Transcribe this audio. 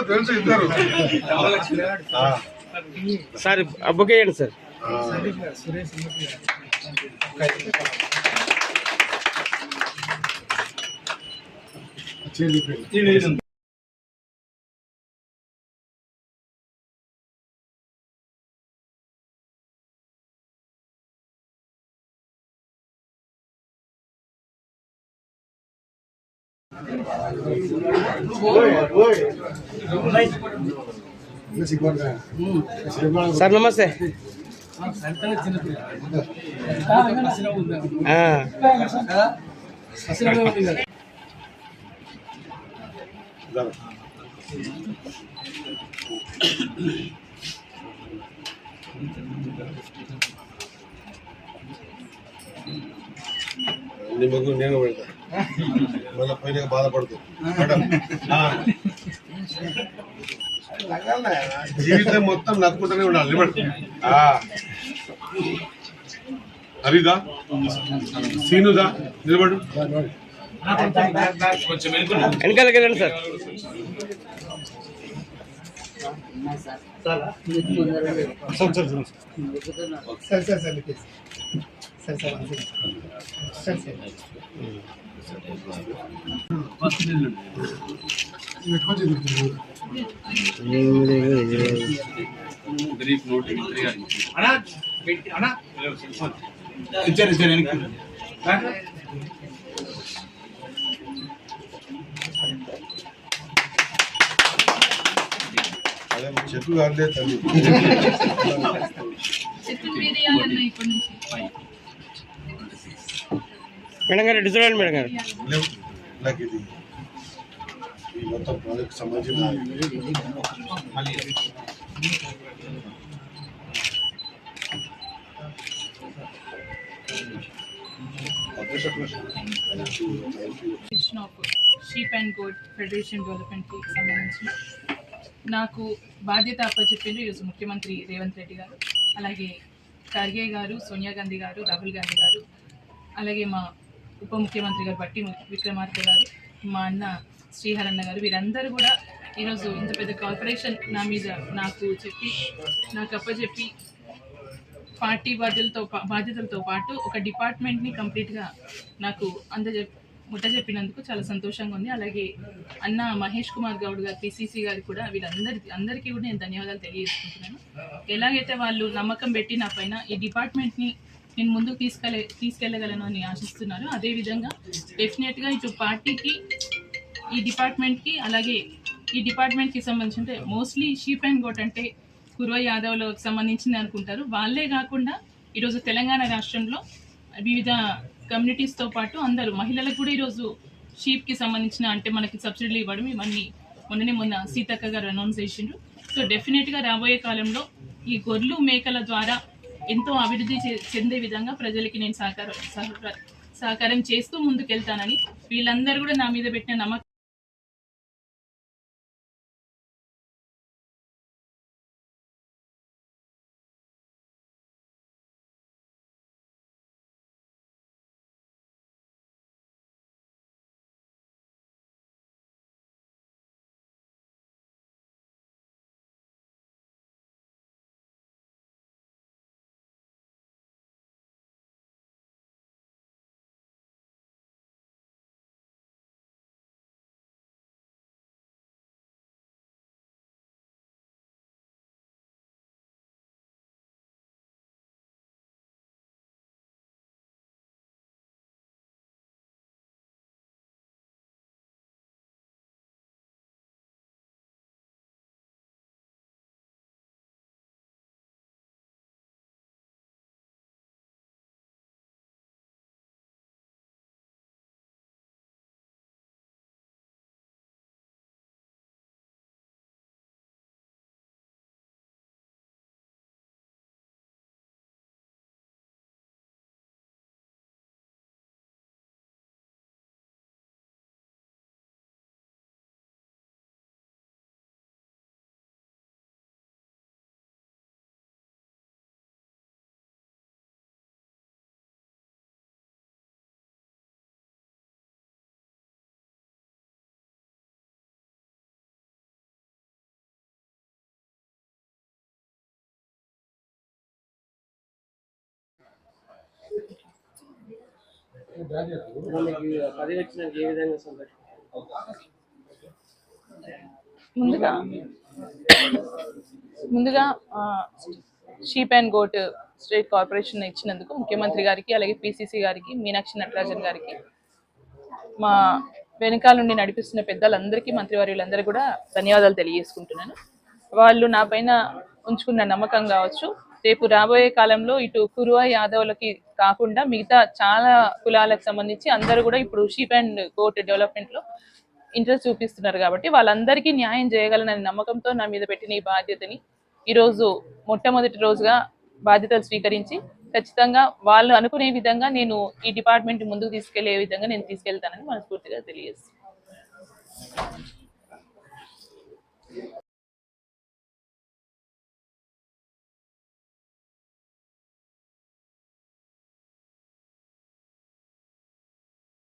తెలుసు ఇద్దరు sir బుకేయండి sir. Sir నమస్తే. నిమ్మకు నేను పెడతా మళ్ళీ పైన బాధపడుతూ జీవితం మొత్తం నక్కుంటూనే ఉండాలి. నిలబడు హరిదా సీనుదా నిలబడు. వెనకాలకి వెళ్ళండి సార్. చెట్టు కాదే తల్లి మేడం గారు చూడండి మేడం గారు. నాకు ఇది ఈ మొత్తం ప్రాజెక్ట్ సంబంధించిన షీప్ అండ్ గోట్ ఫెడరేషన్ డెవలప్మెంట్కి సంబంధించి నాకు బాధ్యత అప్పచెప్పింది ఈరోజు ముఖ్యమంత్రి రేవంత్ రెడ్డి గారు, అలాగే ఖర్గే గారు, సోనియా గాంధీ గారు, రాహుల్ గాంధీ గారు, అలాగే మా ఉప ముఖ్యమంత్రి గారు బట్టి విక్రమార్క గారు, మా అన్న శ్రీహరన్న గారు, వీరందరూ కూడా ఈరోజు ఇంత పెద్ద కార్పొరేషన్ నా మీద నాకు అప్పచెప్పి పార్టీ బాధ్యతలతో పాటు ఒక డిపార్ట్మెంట్ని కంప్లీట్గా నాకు ముట్టజెప్పినందుకు చాలా సంతోషంగా ఉంది. అలాగే అన్న మహేష్ కుమార్ గౌడ్ గారు, పిసిసి గారు కూడా అందరికీ కూడా నేను ధన్యవాదాలు తెలియజేసుకుంటున్నాను. ఎలాగైతే వాళ్ళు నమ్మకం పెట్టి నా పైన ఈ డిపార్ట్మెంట్ని నేను ముందుకు తీసుకెళ్ళగలను అని ఆశిస్తున్నాను, అదేవిధంగా డెఫినెట్గా ఇటు పార్టీకి, ఈ డిపార్ట్మెంట్కి, అలాగే ఈ డిపార్ట్మెంట్కి సంబంధించి అంటే మోస్ట్లీ షీప్ అండ్ గోట్ అంటే కుర్వ యాదవ్లకు సంబంధించింది అనుకుంటారు. వాళ్ళే కాకుండా ఈరోజు తెలంగాణ రాష్ట్రంలో వివిధ కమ్యూనిటీస్తో పాటు అందరూ మహిళలకు కూడా ఈరోజు షీప్కి సంబంధించిన అంటే మనకి సబ్సిడీలు ఇవ్వడం ఇవన్నీ మొన్న సీతక్క గారు అనౌన్స్ చేసిండ్రు. సో డెఫినెట్గా రాబోయే కాలంలో ఈ గొర్రెలు మేకల ద్వారా ఎంతో అభివృద్ధి చెందే విధంగా ప్రజలకి నేను సహకారం చేస్తూ ముందుకెళ్తానని వీళ్ళందరూ కూడా నా మీద పెట్టిన నమ్మకం పదవి వచ్చిన ఏ విధంగా సంతోషం? ముందుగా sheep and goat state corporation ఇచ్చినందుకు ముఖ్యమంత్రి గారికి, అలాగే పిసిసి గారికి, మీనాక్షి నటరాజన్ గారికి, మా వెనకాల నుండి నడిపిస్తున్న పెద్దలందరికీ, మంత్రివర్యులందరికీ కూడా ధన్యవాదాలు తెలియజేసుకుంటున్నాను. వాళ్ళు నా పైన ఉంచుకున్న నమ్మకం కావచ్చు, రేపు రాబోయే కాలంలో ఇటు కురువ యాదవులకి కాకుండా మిగతా చాలా కులాలకు సంబంధించి అందరూ కూడా ఇప్పుడు షీప్ అండ్ గోట్ డెవలప్మెంట్లో ఇంట్రెస్ట్ చూపిస్తున్నారు కాబట్టి వాళ్ళందరికీ న్యాయం చేయగలనని నమ్మకంతో నా మీద పెట్టిన ఈ బాధ్యతని ఈరోజు మొట్టమొదటి రోజుగా బాధ్యతలు స్వీకరించి ఖచ్చితంగా వాళ్ళు అనుకునే విధంగా నేను ఈ డిపార్ట్మెంట్ ముందుకు తీసుకెళ్లే విధంగా నేను తీసుకెళ్తానని మనస్ఫూర్తిగా తెలియజేస్తాను.